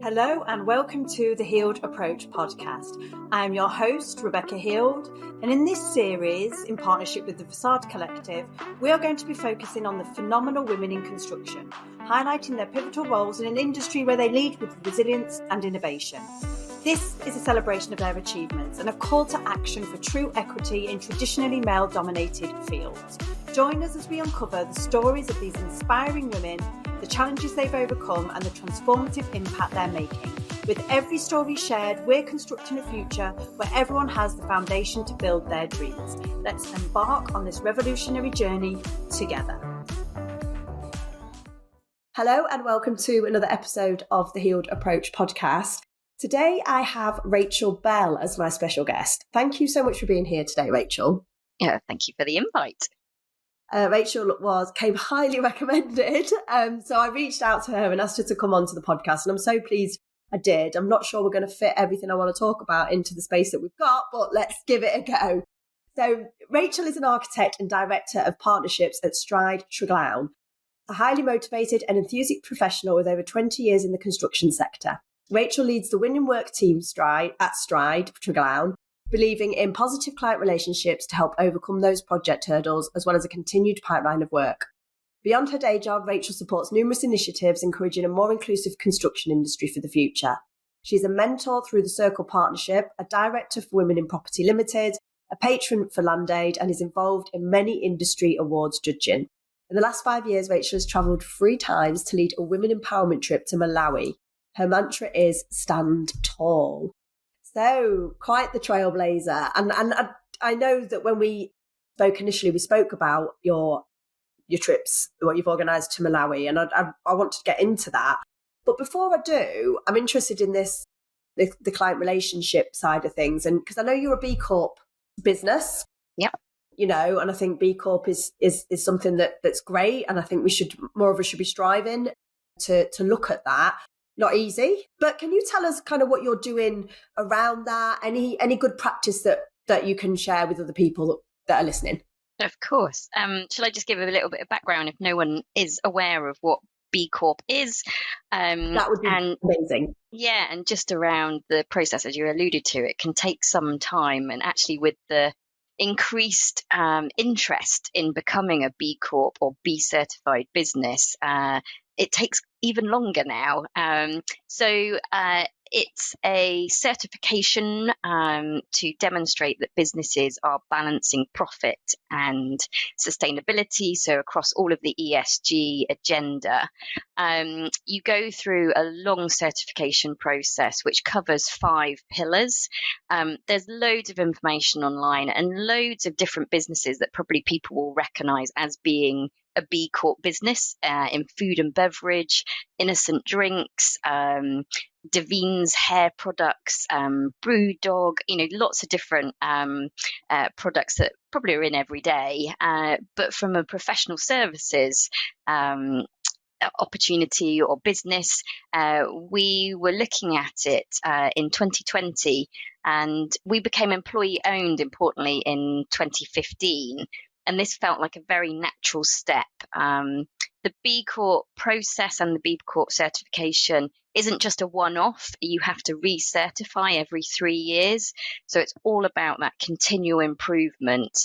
Hello and welcome to the Healed Approach podcast. I'm your host, Rebecca Heald, and in this series, in partnership with the Facade Collective, we are going to be focusing on the phenomenal women in construction, highlighting their pivotal roles in an industry where they lead with resilience and innovation. This is a celebration of their achievements and a call to action for true equity in traditionally male-dominated fields. Join us as we uncover the stories of these inspiring women, the challenges they've overcome and the transformative impact they're making. With every story shared, we're constructing a future where everyone has the foundation to build their dreams. Let's embark on this revolutionary journey together. Hello and welcome to another episode of the Healed Approach podcast. Today I have Rachael Bell as my special guest. Thank you so much for being here today, Rachael. Yeah, thank you for the invite. Rachael came highly recommended, so I reached out to her and asked her to come onto the podcast, and I'm so pleased I did. I'm not sure we're going to fit everything I want to talk about into the space that we've got, but let's give it a go. So Rachael is an architect and director of partnerships at Stride Trailblazing, a highly motivated and enthusiastic professional with over 20 years in the construction sector. Rachael leads the winning work team at Stride Trailblazing, believing in positive client relationships to help overcome those project hurdles, as well as a continued pipeline of work. Beyond her day job, Rachael supports numerous initiatives encouraging a more inclusive construction industry for the future. She's a mentor through the Circle Partnership, a director for Women in Property Limited, a patron for Land Aid, and is involved in many industry awards judging. In the last 5 years, Rachael has travelled 3 times to lead a women empowerment trip to Malawi. Her mantra is stand tall. So quite the trailblazer. And I know that when we spoke initially, we spoke about your trips, what you've organised to Malawi, and I want to get into that. But before I do, I'm interested in the client relationship side of things. And because I know you're a B Corp business. Yeah. You know, and I think B Corp is something that's great. And I think more of us should be striving to look at that. Not easy, but can you tell us kind of what you're doing around that? Any good practice that you can share with other people that are listening? Of course. Shall I just give a little bit of background if no one is aware of what B Corp is? That would be amazing. Yeah, and just around the process, as you alluded to, it can take some time, and actually with the increased interest in becoming a B Corp or B certified business, it takes even longer now. So it's a certification to demonstrate that businesses are balancing profit and sustainability. So across all of the ESG agenda, you go through a long certification process which covers 5 pillars. There's loads of information online and loads of different businesses that probably people will recognize as being a B Corp business in food and beverage, innocent drinks, Davines hair products, Brewdog, lots of different products that probably are in every day. But from a professional services opportunity or business, we were looking at it in 2020, and we became employee owned, importantly, in 2015. And this felt like a very natural step. The B Corp process and the B Corp certification isn't just a one-off. You have to recertify every 3 years. So it's all about that continual improvement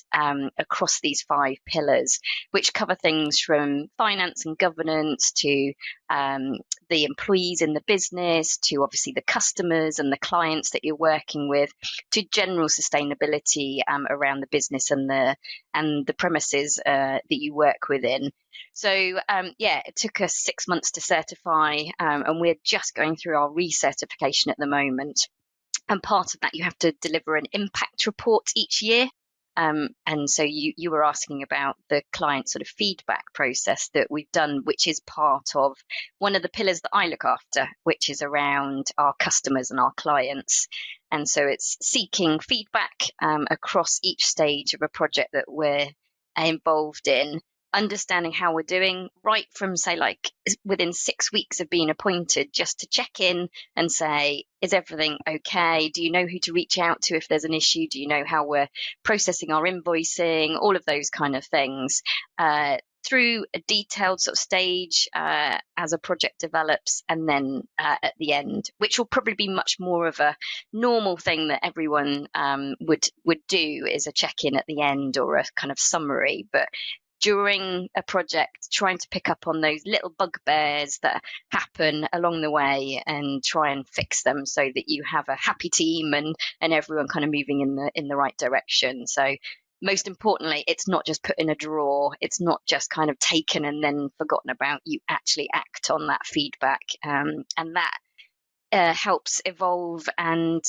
across these 5 pillars, which cover things from finance and governance to the employees in the business, to obviously the customers and the clients that you're working with, to general sustainability around the business and the premises that you work within. So it took us 6 months to certify, and we're just going through our recertification at the moment. And part of that, you have to deliver an impact report each year. And so you were asking about the client sort of feedback process that we've done, which is part of one of the pillars that I look after, which is around our customers and our clients. And so it's seeking feedback across each stage of a project that we're involved in, understanding how we're doing, right from, say, like within 6 weeks of being appointed, just to check in and say, is everything okay? Do you know who to reach out to if there's an issue? Do you know how we're processing our invoicing? All of those kind of things. through a detailed sort of stage as a project develops, and then at the end, which will probably be much more of a normal thing that everyone would do, is a check-in at the end or a kind of summary. But during a project, trying to pick up on those little bugbears that happen along the way and try and fix them so that you have a happy team and everyone kind of moving in the right direction. So most importantly, it's not just put in a drawer. It's not just kind of taken and then forgotten about. You actually act on that feedback, and that helps evolve and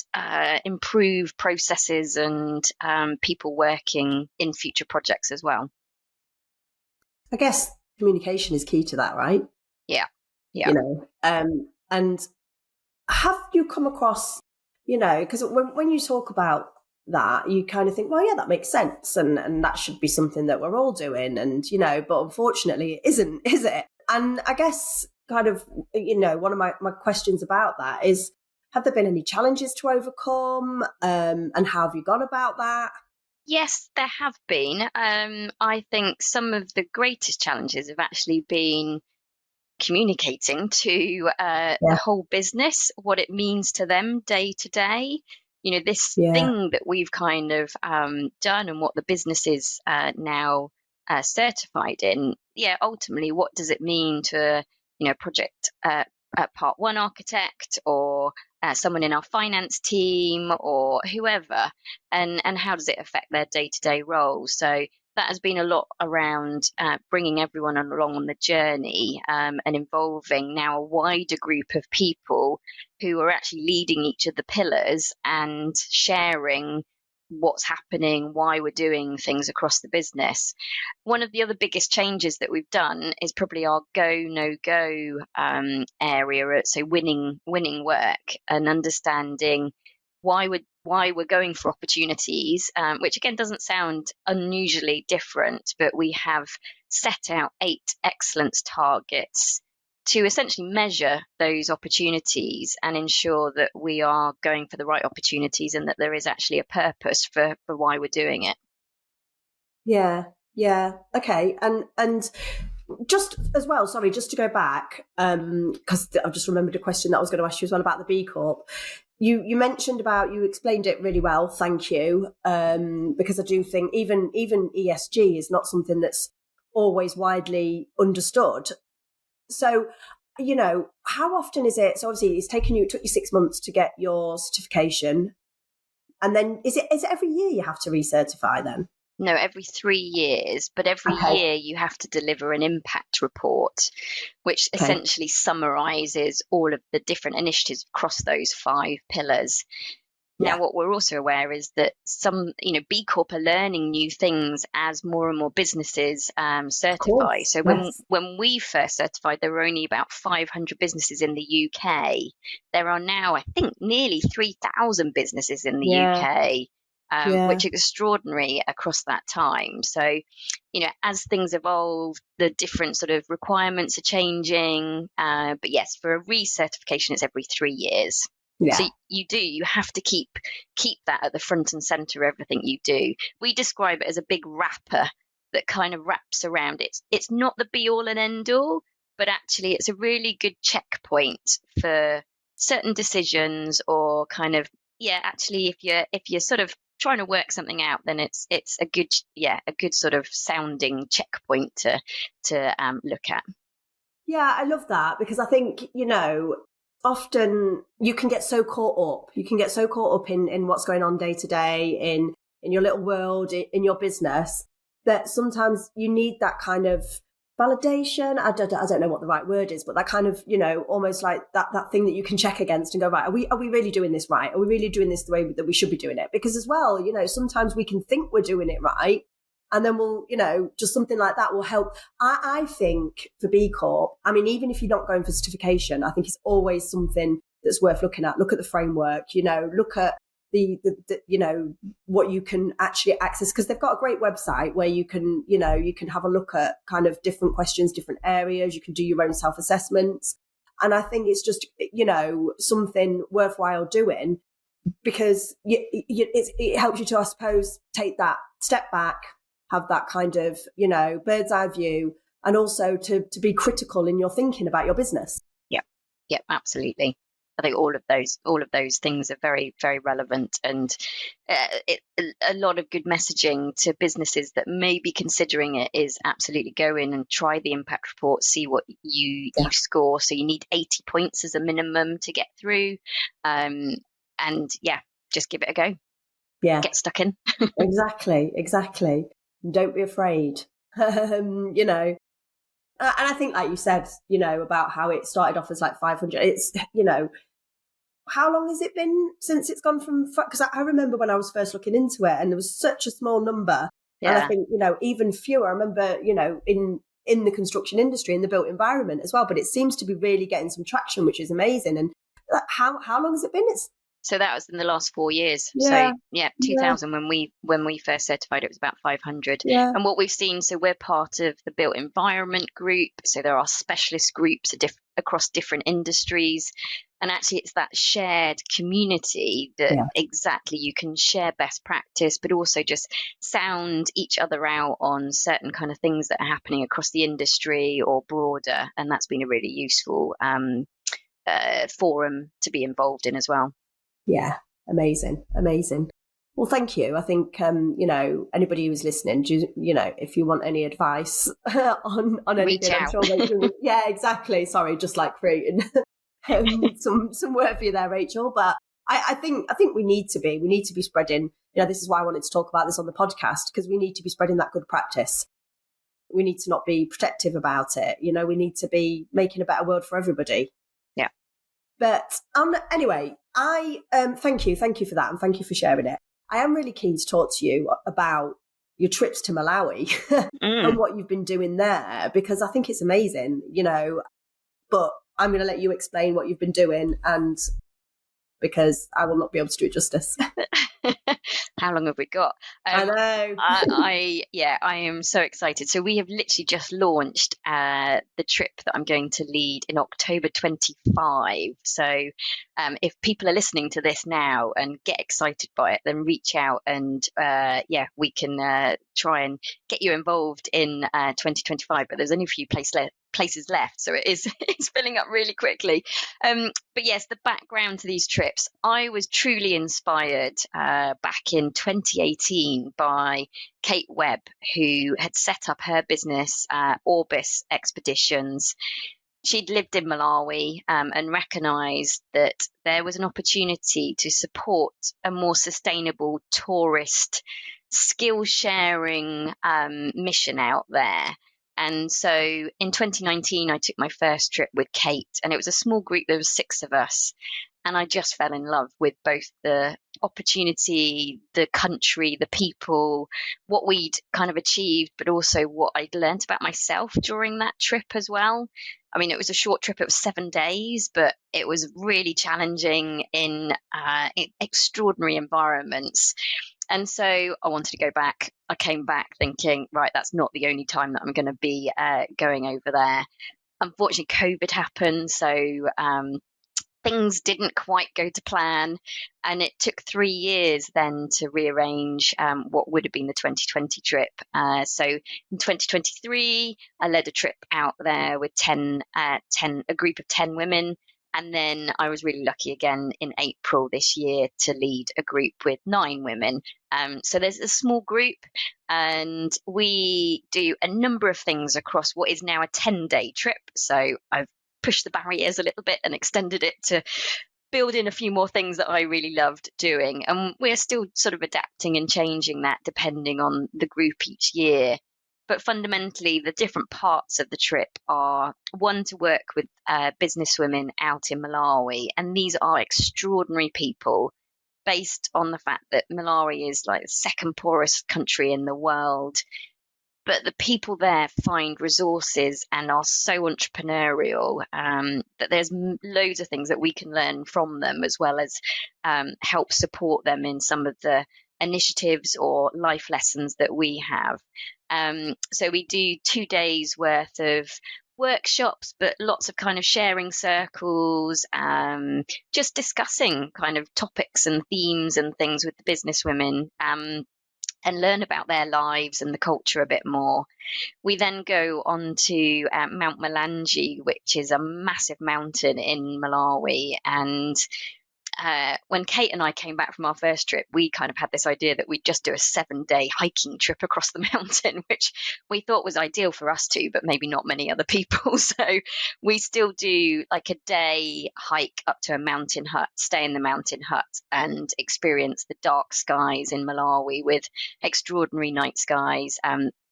improve processes and people working in future projects as well. I guess communication is key to that, right? Yeah. And have you come across, because when you talk about that, you kind of think, well, yeah, that makes sense, and that should be something that we're all doing, and but unfortunately it isn't, is it? And I guess kind of one of my questions about that is, have there been any challenges to overcome, and how have you gone about that? Yes, there have been. I think some of the greatest challenges have actually been communicating to the whole business what it means to them day to day. This thing that we've kind of done and what the business is now certified in. Yeah, ultimately, what does it mean to project part one architect or someone in our finance team or whoever, and how does it affect their day-to-day role? So that has been a lot around bringing everyone along on the journey, and involving now a wider group of people who are actually leading each of the pillars and sharing what's happening, why we're doing things across the business. One of the other biggest changes that we've done is probably our go, no go area. So winning work and understanding why we're going for opportunities, which again doesn't sound unusually different, but we have set out 8 excellence targets to essentially measure those opportunities and ensure that we are going for the right opportunities and that there is actually a purpose for why we're doing it. Yeah. Okay. And just as well, sorry, just to go back, because I've just remembered a question that I was going to ask you as well about the B Corp. You mentioned you explained it really well, thank you, because I do think even ESG is not something that's always widely understood. So, how often is it? So obviously it took you 6 months to get your certification. And then is it every year you have to recertify then? No, every 3 years, but every year you have to deliver an impact report, which essentially summarizes all of the different initiatives across those 5 pillars. Now, what we're also aware is that some, B Corp are learning new things as more and more businesses certify. So when we first certified, there were only about 500 businesses in the UK. There are now, I think, nearly 3,000 businesses in the UK, which is extraordinary across that time. So, as things evolve, the different sort of requirements are changing. But yes, for a recertification, it's every 3 years. Yeah. So you have to keep that at the front and center of everything you do. We describe it as a big wrapper that kind of wraps around it. It's not the be all and end all, but actually it's a really good checkpoint for certain decisions, or kind of, actually if you're sort of trying to work something out, then it's a good sort of sounding checkpoint to look at. Yeah, I love that, because I think, often you can get so caught up in what's going on day to day in your little world, in your business, that sometimes you need that kind of validation. I don't know what the right word is, but that kind of, almost like that thing that you can check against and go, right, are we really doing this right? Are we really doing this the way that we should be doing it? Because as well, sometimes we can think we're doing it right, and then we'll, just something like that will help. I think for B Corp, I mean, even if you're not going for certification, I think it's always something that's worth looking at. Look at the framework, look at the what you can actually access, because they've got a great website where you can have a look at kind of different questions, different areas. You can do your own self-assessments. And I think it's just, something worthwhile doing, because it helps you to, I suppose, take that step back, have that kind of, bird's eye view, and also to be critical in your thinking about your business. Yeah, absolutely. I think all of those things are very, very relevant, and a lot of good messaging to businesses that may be considering it is absolutely go in and try the impact report, see what you score. So you need 80 points as a minimum to get through, and just give it a go. Yeah, get stuck in. exactly. Don't be afraid. And I think, like you said, about how it started off as like 500. It's, how long has it been since it's gone from, because I remember when I was first looking into it and there was such a small number. Yeah. And I think, even fewer. I remember, in the construction industry, in the built environment as well, but it seems to be really getting some traction, which is amazing. And how long has it been? So that was in the last 4 years. Yeah. So 2000 when we first certified, it was about 500. Yeah. And what we've seen, so we're part of the built environment group. So there are specialist groups across different industries. And actually it's that shared community that exactly you can share best practice, but also just sound each other out on certain kind of things that are happening across the industry or broader. And that's been a really useful forum to be involved in as well. Yeah, amazing. Well, thank you. I think, anybody who's listening, if you want any advice on anything, I'm sure Rachel. Yeah, exactly. Sorry, just like creating some work for you there, Rachel. But I think we need to be spreading. This is why I wanted to talk about this on the podcast, because we need to be spreading that good practice. We need to not be protective about it. We need to be making a better world for everybody. Yeah. But anyway, I thank you for that, and thank you for sharing it. I am really keen to talk to you about your trips to Malawi and what you've been doing there, because I think it's amazing, but I'm going to let you explain what you've been doing, and because I will not be able to do it justice. How long have we got? I know. I am so excited. So we have literally just launched the trip that I'm going to lead in October 25. So if people are listening to this now and get excited by it, then reach out and we can try and get you involved in 2025. But there's only a few places left, so it's filling up really quickly. But yes, the background to these trips, I was truly inspired back in 2018 by Kate Webb, who had set up her business Orbis Expeditions. She'd lived in Malawi and recognised that there was an opportunity to support a more sustainable tourist skill sharing mission out there. And so in 2019, I took my first trip with Kate, and it was a small group. There was 6 of us. And I just fell in love with both the opportunity, the country, the people, what we'd kind of achieved, but also what I'd learned about myself during that trip as well. I mean, it was a short trip. It was 7 days, but it was really challenging in extraordinary environments. And so I wanted to go back. I came back thinking, right, that's not the only time that I'm going to be going over there. Unfortunately, COVID happened. So things didn't quite go to plan. And it took 3 years then to rearrange what would have been the 2020 trip. So in 2023, I led a trip out there with a group of 10 women. And then I was really lucky again in April this year to lead a group with 9 women. So there's a small group, and we do a number of things across what is now a 10-day trip. So I've pushed the barriers a little bit and extended it to build in a few more things that I really loved doing. And we're still sort of adapting and changing that depending on the group each year. But fundamentally, the different parts of the trip are, one, to work with businesswomen out in Malawi. And these are extraordinary people, based on the fact that Malawi is like the second poorest country in the world. But the people there find resources and are so entrepreneurial that there's loads of things that we can learn from them, as well as help support them in some of the initiatives or life lessons that we have. So we do 2 days worth of workshops, but lots of kind of sharing circles, just discussing kind of topics and themes and things with the business women. and learn about their lives and the culture a bit more. We then go on to Mount Malanje, which is a massive mountain in Malawi. And when Kate and I came back from our first trip, we kind of had this idea that we'd just do a 7-day hiking trip across the mountain, which we thought was ideal for us too, but maybe not many other people. So we still do like a day hike up to a mountain hut, stay in the mountain hut, and experience the dark skies in Malawi with extraordinary night skies.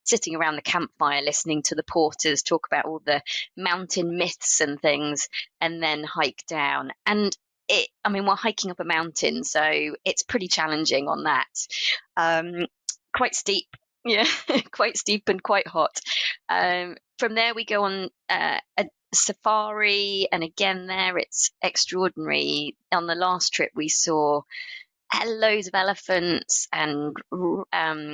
Sitting around the campfire, listening to the porters talk about all the mountain myths and things, and then hike down. And we're hiking up a mountain, so it's pretty challenging on that. Quite steep, yeah, quite steep and quite hot. From there, we go on a safari, and again, there it's extraordinary. On the last trip, we saw loads of elephants and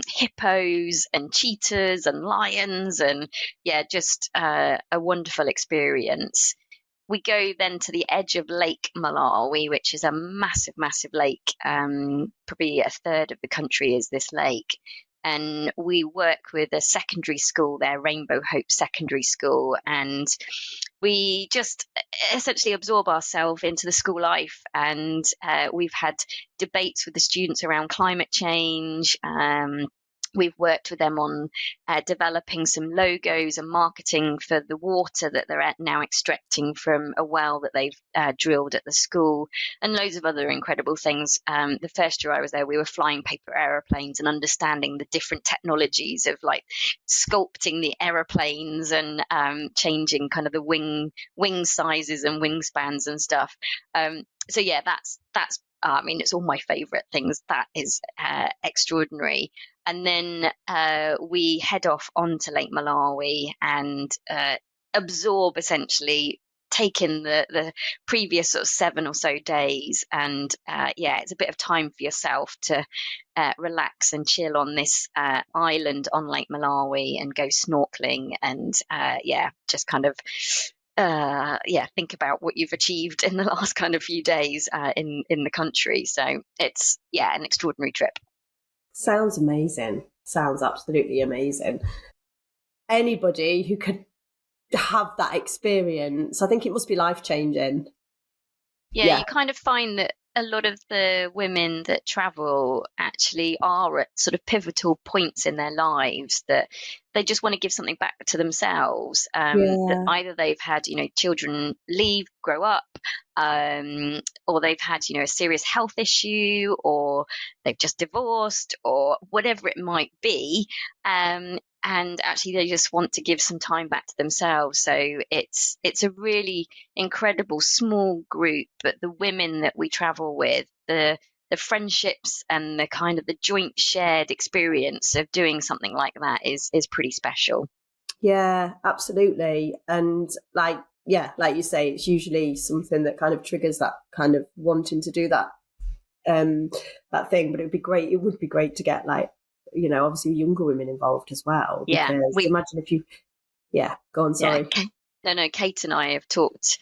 hippos and cheetahs and lions, and yeah, just a wonderful experience. We go then to the edge of Lake Malawi, which is a massive, massive lake. Probably a third of the country is this lake. And we work with a secondary school there, Rainbow Hope Secondary School. And we just essentially absorb ourselves into the school life. And we've had debates with the students around climate change. We've worked with them on developing some logos and marketing for the water that they're now extracting from a well that they've drilled at the school, and loads of other incredible things. The first year I was there, we were flying paper aeroplanes and understanding the different technologies of like sculpting the aeroplanes and changing kind of the wing sizes and wingspans and stuff. So yeah, that's it's all my favorite things. That is extraordinary. And then we head off onto Lake Malawi and absorb, essentially, take in the previous sort of 7 or so days. And it's a bit of time for yourself to relax and chill on this island on Lake Malawi and go snorkeling and just kind of think about what you've achieved in the last kind of few days in the country. So it's an extraordinary trip. Sounds amazing. Sounds absolutely amazing. Anybody who could have that experience, I think it must be life-changing. Yeah, you kind of find that a lot of the women that travel actually are at sort of pivotal points in their lives that they just want to give something back to themselves. That either they've had, children leave, grow up, or they've had, a serious health issue, or they've just divorced, or whatever it might be. And actually they just want to give some time back to themselves. So it's a really incredible small group, but the women that we travel with, the friendships and the kind of the joint shared experience of doing something like that is pretty special. Yeah, absolutely. And like you say, it's usually something that kind of triggers that kind of wanting to do that thing. But it would be great to get obviously younger women involved as well. Yeah. Imagine if you, go on, sorry. Yeah, no, Kate and I have talked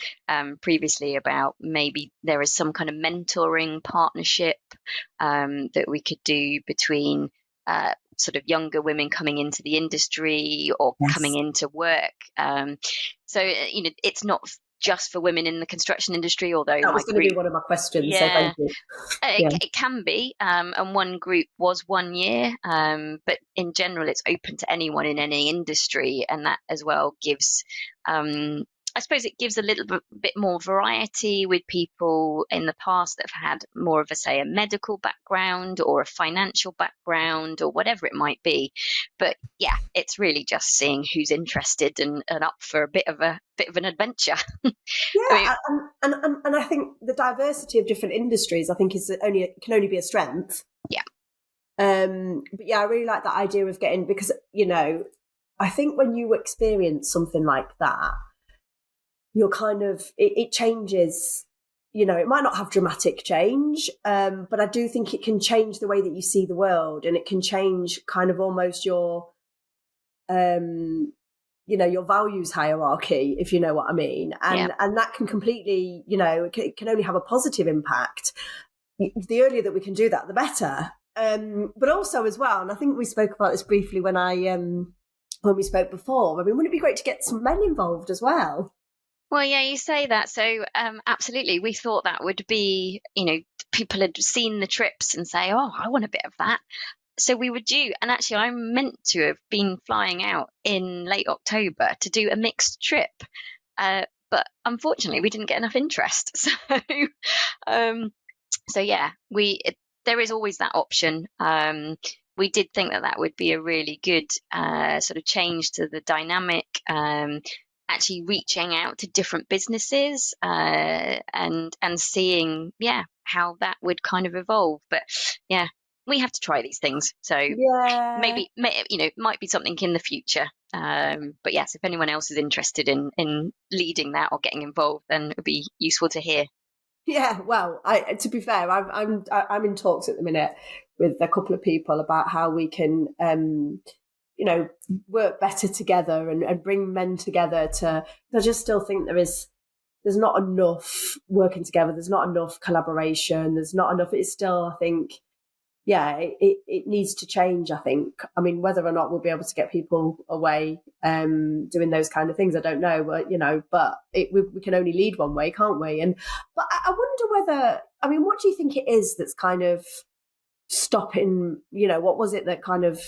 previously about maybe there is some kind of mentoring partnership that we could do between sort of younger women coming into the industry or coming into work. So, it's not just for women in the construction industry, although that was going to be one of my questions. So thank you. It can be, and one group was 1 year, but in general, it's open to anyone in any industry, and that as well gives. I suppose it gives a little bit more variety with people in the past that have had more of a medical background or a financial background or whatever it might be. But yeah, it's really just seeing who's interested and up for a bit of an adventure. Yeah, and I think the diversity of different industries, I think, can only be a strength. Yeah. But yeah, I really like that idea of getting, because I think when you experience something like that, you're kind of, it changes, it might not have dramatic change, but I do think it can change the way that you see the world, and it can change kind of almost your, your values hierarchy, if you know what I mean. And that can completely, it can only have a positive impact. The earlier that we can do that, the better. But also as well, and I think we spoke about this briefly when we spoke before. I mean, wouldn't it be great to get some men involved as well? Well, yeah, you say that. So, absolutely, we thought that would be, people had seen the trips and say, "Oh, I want a bit of that." So we were due, and actually, I'm meant to have been flying out in late October to do a mixed trip, but unfortunately, we didn't get enough interest. Um, so yeah, there is always that option. We did think that that would be a really good sort of change to the dynamic. Actually reaching out to different businesses and seeing how that would kind of evolve. But yeah, we have to try these things. So Yeah. maybe might be something in the future. But yes, if anyone else is interested in leading that or getting involved, then it would be useful to hear. Yeah, well, to be fair, I'm in talks at the minute with a couple of people about how we can, work better together and bring men together. I just still think there's not enough working together. There's not enough collaboration. There's not enough. It's still, I think, it needs to change, I think. I mean, whether or not we'll be able to get people away doing those kind of things, I don't know. But we can only lead one way, can't we? But I wonder whether, I mean, what do you think it is that's kind of stopping, what was it that kind of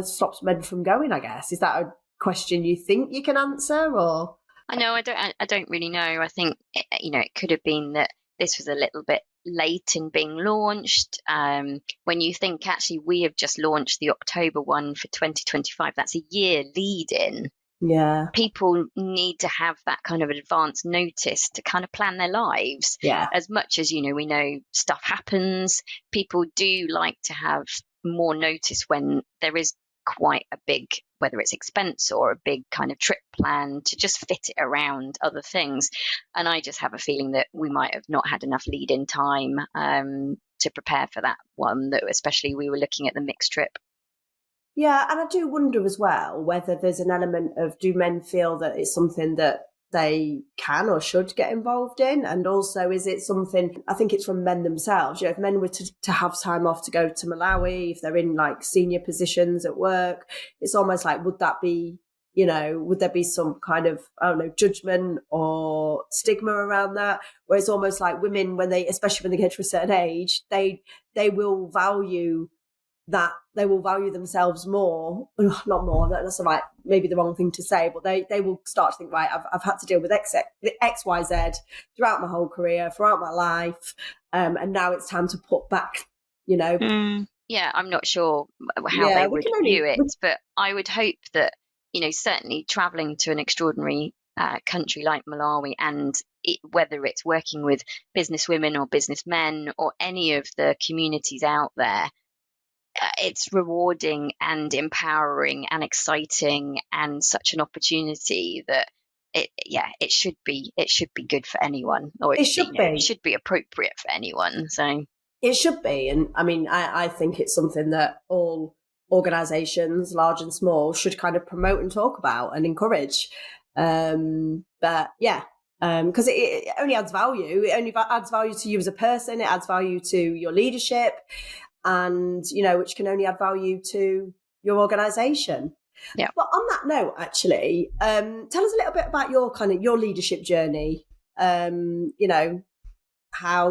stops men from going, I guess? Is that a question you think you can answer, or? I know I don't really know. I think it could have been that this was a little bit late in being launched. When you think actually we have just launched the October one for 2025, that's a year lead in. Yeah. People need to have that kind of advance notice to kind of plan their lives. Yeah. As much as, we know stuff happens, people do like to have more notice when there is quite a big, whether it's expense or a big kind of trip plan, to just fit it around other things. And I just have a feeling that we might have not had enough lead in time to prepare for that one, that especially we were looking at the mixed trip. Yeah, and I do wonder as well whether there's an element of, do men feel that it's something that they can or should get involved in? And also, is it something, I think it's from men themselves, if men were to have time off to go to Malawi, if they're in like senior positions at work, it's almost like, would that be, would there be some kind of, I don't know, judgment or stigma around that? Where it's almost like women, especially when they get to a certain age, they will value that, they will value themselves more, not more, that's right, maybe the wrong thing to say, but they will start to think, right, I've had to deal with XYZ throughout my whole career, throughout my life, and now it's time to put back, Yeah, I'm not sure how they would view it, but I would hope that, certainly traveling to an extraordinary country like Malawi, and whether it's working with business women or businessmen or any of the communities out there, it's rewarding and empowering and exciting and such an opportunity that it should be good for anyone, or it should be appropriate for anyone. So it should be. And I mean, I think it's something that all organizations, large and small, should kind of promote and talk about and encourage. But yeah, because it only adds value. It only adds value to you as a person. It adds value to your leadership, and which can only add value to your organization. Yeah. But on that note, actually, tell us a little bit about your leadership journey. How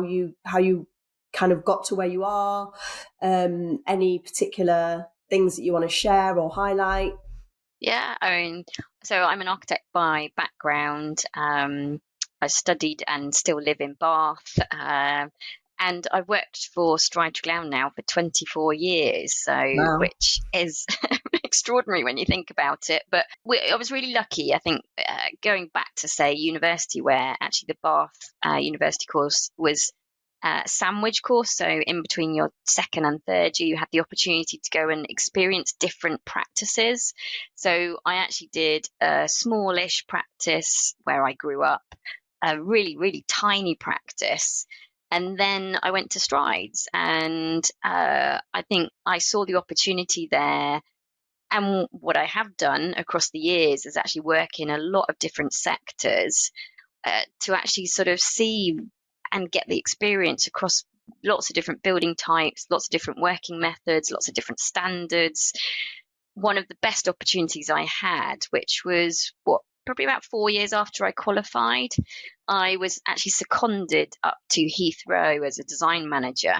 you kind of got to where you are. Any particular things that you want to share or highlight? Yeah, I mean, so I'm an architect by background. I studied and still live in Bath. And I've worked for Stride Clown now for 24 years, so wow. Which is extraordinary when you think about it. But I was really lucky, I think, going back to, say, university, where actually the Bath University course was a sandwich course. So in between your second and third year, you had the opportunity to go and experience different practices. So I actually did a smallish practice where I grew up, a really, really tiny practice. And then I went to Strides, and I think I saw the opportunity there. And what I have done across the years is actually work in a lot of different sectors to actually sort of see and get the experience across lots of different building types, lots of different working methods, lots of different standards. One of the best opportunities I had, which was probably about 4 years after I qualified, I was actually seconded up to Heathrow as a design manager.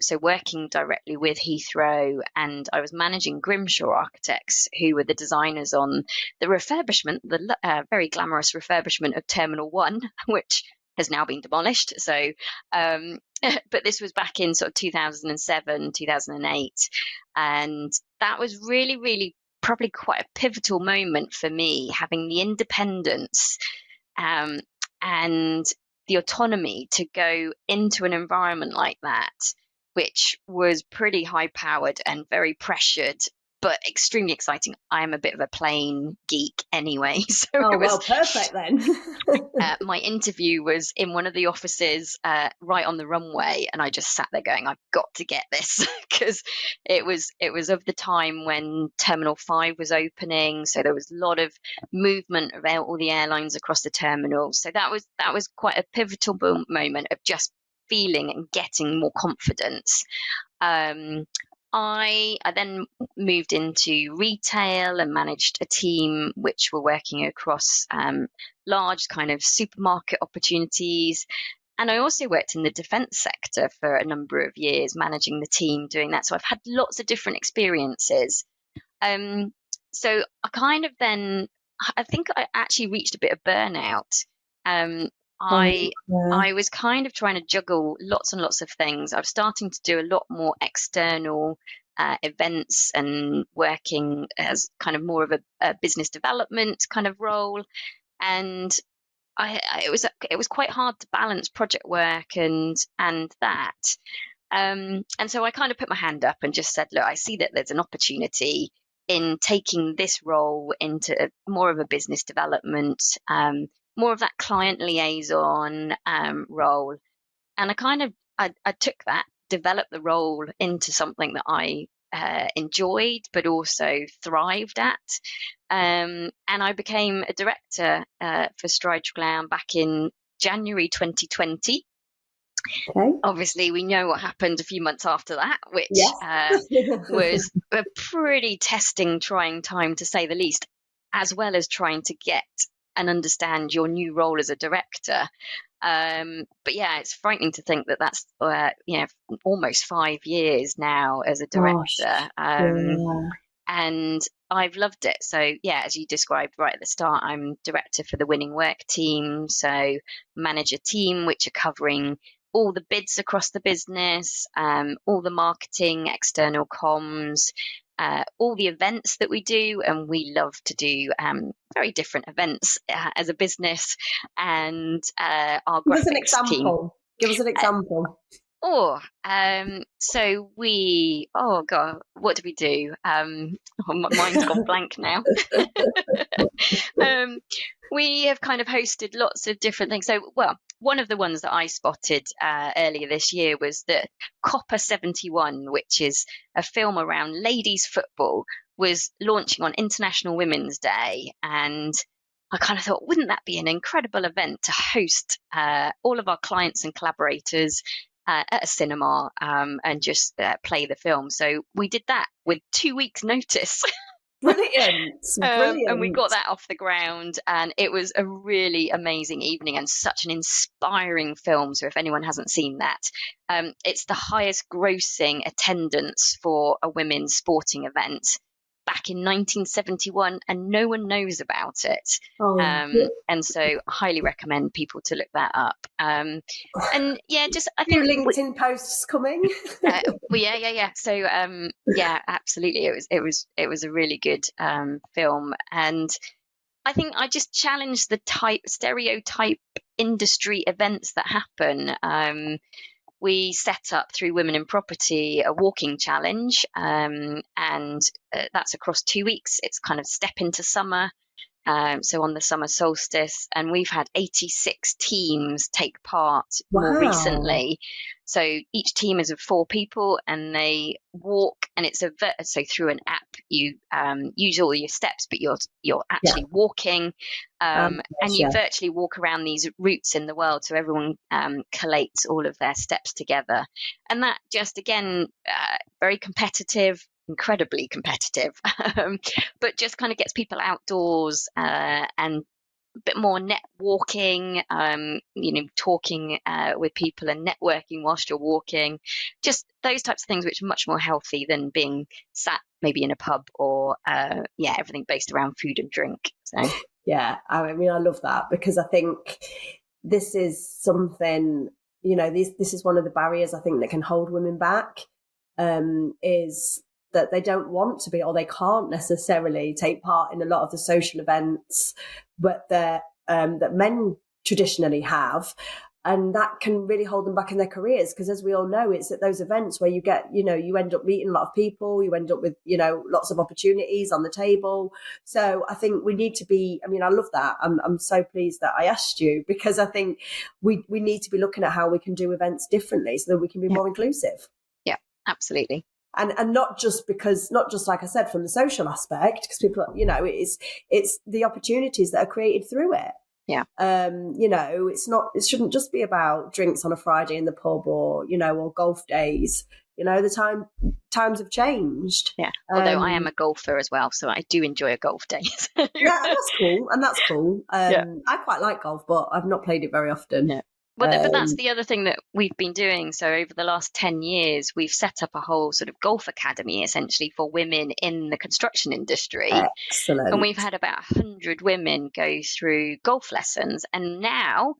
So working directly with Heathrow, and I was managing Grimshaw Architects, who were the designers on the refurbishment, the very glamorous refurbishment of Terminal 1, which has now been demolished. So, but this was back in sort of 2007, 2008. And that was really, really probably quite a pivotal moment for me, having the independence and the autonomy to go into an environment like that, which was pretty high powered and very pressured, but extremely exciting. I am a bit of a plane geek anyway. So perfect then. My interview was in one of the offices right on the runway, and I just sat there going, I've got to get this, because it was of the time when Terminal 5 was opening, so there was a lot of movement of all the airlines across the terminal. So that was quite a pivotal moment of just feeling and getting more confidence. I then moved into retail and managed a team which were working across large kind of supermarket opportunities. And I also worked in the defense sector for a number of years, managing the team, doing that. So I've had lots of different experiences. So I think I actually reached a bit of burnout. I was kind of trying to juggle lots and lots of things. I was starting to do a lot more external events and working as kind of more of a business development kind of role. And it was quite hard to balance project work and that. And so I kind of put my hand up and just said, look, I see that there's an opportunity in taking this role into more of a business development, more of that client liaison role. And I took that, developed the role into something that I enjoyed, but also thrived at. And I became a director for Stride Glam back in January 2020. Okay. Obviously, we know what happened a few months after that, which was a pretty testing, trying time, to say the least, as well as trying to get and understand your new role as a director. But yeah, it's frightening to think that that's almost 5 years now as a director. And I've loved it. So yeah, as you described right at the start, I'm director for the winning work team. So manage a team which are covering all the bids across the business, all the marketing, external comms, all the events that we do. And we love to do very different events as a business. And our graphics team. Give us an example. So what do we do? My mind's gone blank now. We have kind of hosted lots of different things. So, one of the ones that I spotted earlier this year was that Copper 71, which is a film around ladies football, was launching on International Women's Day. And I kind of thought, wouldn't that be an incredible event to host all of our clients and collaborators at a cinema and just play the film? So we did that with 2 weeks' notice. Brilliant. And we got that off the ground, and it was a really amazing evening and such an inspiring film. So if anyone hasn't seen that, it's the highest grossing attendance for a women's sporting event back in 1971, and no one knows about it. And so I highly recommend people to look that up. And yeah, just I think LinkedIn posts coming. Yeah. So yeah, absolutely. It was a really good film, and I think I just challenged the stereotype industry events that happen. We set up through Women in Property a walking challenge, and that's across 2 weeks. It's kind of step into summer. so on the summer solstice, and we've had 86 teams take part more Wow. recently. So each team is of 4 people, and they walk, and it's so through an app you use all your steps, but you're actually walking, and you virtually walk around these routes in the world. So everyone collates all of their steps together, and that just again very competitive. Incredibly competitive, but just kind of gets people outdoors and a bit more networking, talking with people and networking whilst you're walking, just those types of things which are much more healthy than being sat maybe in a pub or everything based around food and drink. So yeah, I mean, I love that, because I think this is something, this is one of the barriers I think that can hold women back, is that they don't want to be, or they can't necessarily take part in a lot of the social events, but that men traditionally have, and that can really hold them back in their careers. Because as we all know, it's at those events where you get, you end up meeting a lot of people, you end up with, lots of opportunities on the table. So I think we need to be, I mean, I love that. I'm so pleased that I asked you, because I think we need to be looking at how we can do events differently so that we can be more inclusive. Yeah, absolutely. And not just like I said, from the social aspect, because people, it's the opportunities that are created through it. Yeah. It shouldn't just be about drinks on a Friday in the pub, or golf days. The times have changed. Yeah. Although I am a golfer as well, so I do enjoy a golf day. Yeah, that's cool. I quite like golf, but I've not played it very often. Yeah. Well, but that's the other thing that we've been doing. So over the last 10 years, we've set up a whole sort of golf academy, essentially, for women in the construction industry. Excellent. And we've had about 100 women go through golf lessons. And now,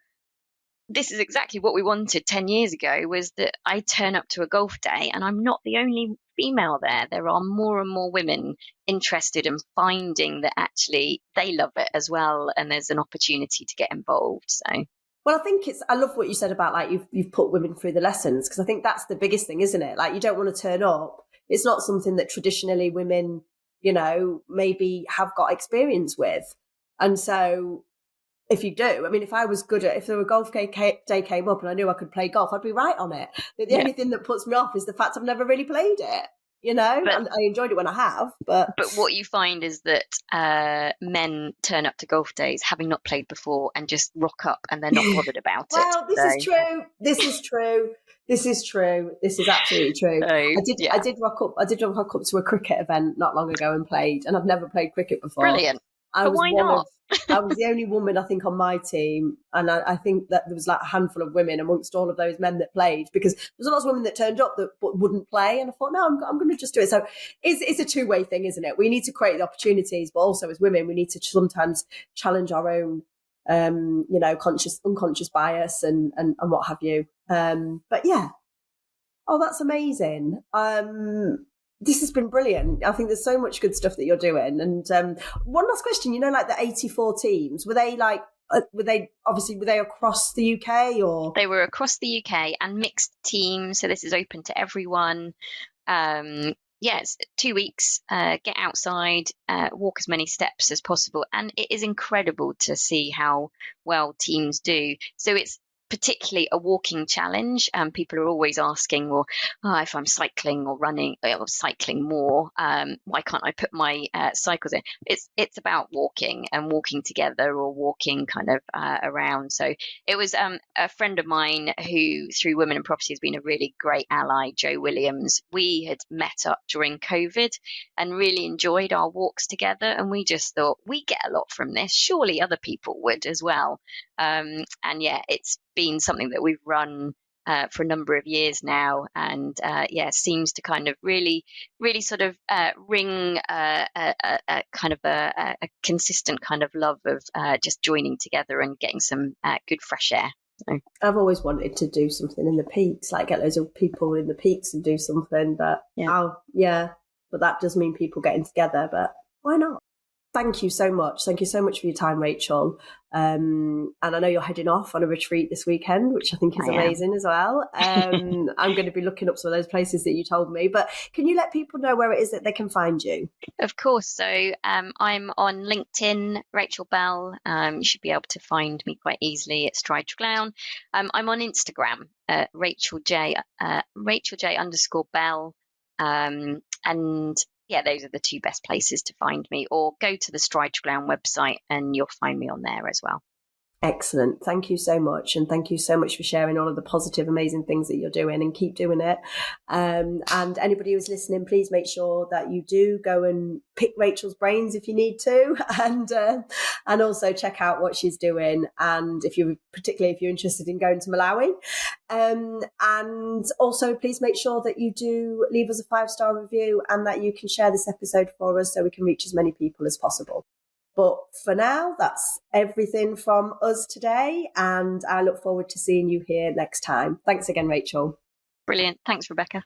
this is exactly what we wanted 10 years ago, was that I turn up to a golf day and I'm not the only female there. There are more and more women interested in finding that actually they love it as well. And there's an opportunity to get involved. So. Well, I love what you said about, like, you've put women through the lessons, because I think that's the biggest thing, isn't it? Like, you don't want to turn up. It's not something that traditionally women, maybe have got experience with. And so if you do, I mean, if there were a golf day came up and I knew I could play golf, I'd be right on it. The only thing that puts me off is the fact I've never really played it. And I enjoyed it when I have, but what you find is that men turn up to golf days having not played before and just rock up, and they're not bothered about it. Well, this is true. This is absolutely true. I did rock up to a cricket event not long ago and played, and I've never played cricket before. Brilliant. But why not? I was the only woman, I think, on my team, and I think that there was like a handful of women amongst all of those men that played, because there's lots of women that turned up that wouldn't play, and I thought, no, I'm going to just do it. So it's a two-way thing, isn't it? We need to create the opportunities, but also as women, we need to sometimes challenge our own, unconscious bias and what have you. But yeah, that's amazing. This has been brilliant. I think there's so much good stuff that you're doing. And one last question, like the 84 teams, were they across the UK, or? They were across the UK and mixed teams. So this is open to everyone. It's 2 weeks, get outside, walk as many steps as possible. And it is incredible to see how well teams do. So it's particularly a walking challenge. People are always asking, well, if I'm cycling or running or cycling more, why can't I put my cycles in? It's about walking and walking together, or walking kind of around. So it was a friend of mine who, through Women in Property, has been a really great ally, Jo Williams. We had met up during COVID and really enjoyed our walks together, and we just thought, we get a lot from this, surely other people would as well. It's been something that we've run for a number of years now, and seems to kind of really sort of ring a kind of a consistent kind of love of just joining together and getting some good fresh air. So. I've always wanted to do something in the peaks, like get loads of people in the peaks and do something, but but that does mean people getting together, but why not? Thank you so much. Thank you so much for your time, Rachel. And I know you're heading off on a retreat this weekend, which I think is amazing as well. I'm going to be looking up some of those places that you told me. But can you let people know where it is that they can find you? Of course. So I'm on LinkedIn, Rachael Bell. You should be able to find me quite easily at Stride to Clown. I'm on Instagram, Rachael J _Bell. And yeah, those are the two best places to find me, or go to the Stride to Clown website and you'll find me on there as well. Excellent. Thank you so much. And thank you so much for sharing all of the positive, amazing things that you're doing, and keep doing it. And anybody who's listening, please make sure that you do go and pick Rachel's brains if you need to, and also check out what she's doing. And particularly if you're interested in going to Malawi, and also please make sure that you do leave us a 5-star review, and that you can share this episode for us so we can reach as many people as possible. But for now, that's everything from us today, and I look forward to seeing you here next time. Thanks again, Rachael. Brilliant. Thanks, Rebecca.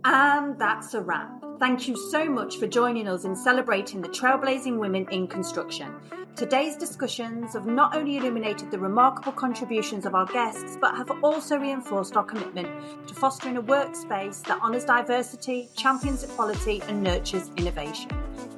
And that's a wrap. Thank you so much for joining us in celebrating the trailblazing women in construction. Today's discussions have not only illuminated the remarkable contributions of our guests, but have also reinforced our commitment to fostering a workspace that honours diversity, champions equality and nurtures innovation.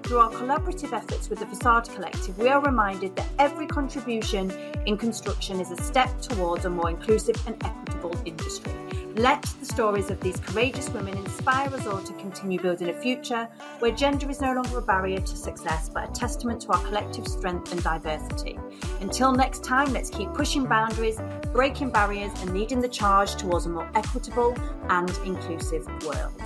Through our collaborative efforts with the Facade Collective, we are reminded that every contribution in construction is a step towards a more inclusive and equitable industry. Let the stories of these courageous women inspire us all to continue building a future where gender is no longer a barrier to success, but a testament to our collective strength and diversity. Until next time, let's keep pushing boundaries, breaking barriers, and leading the charge towards a more equitable and inclusive world.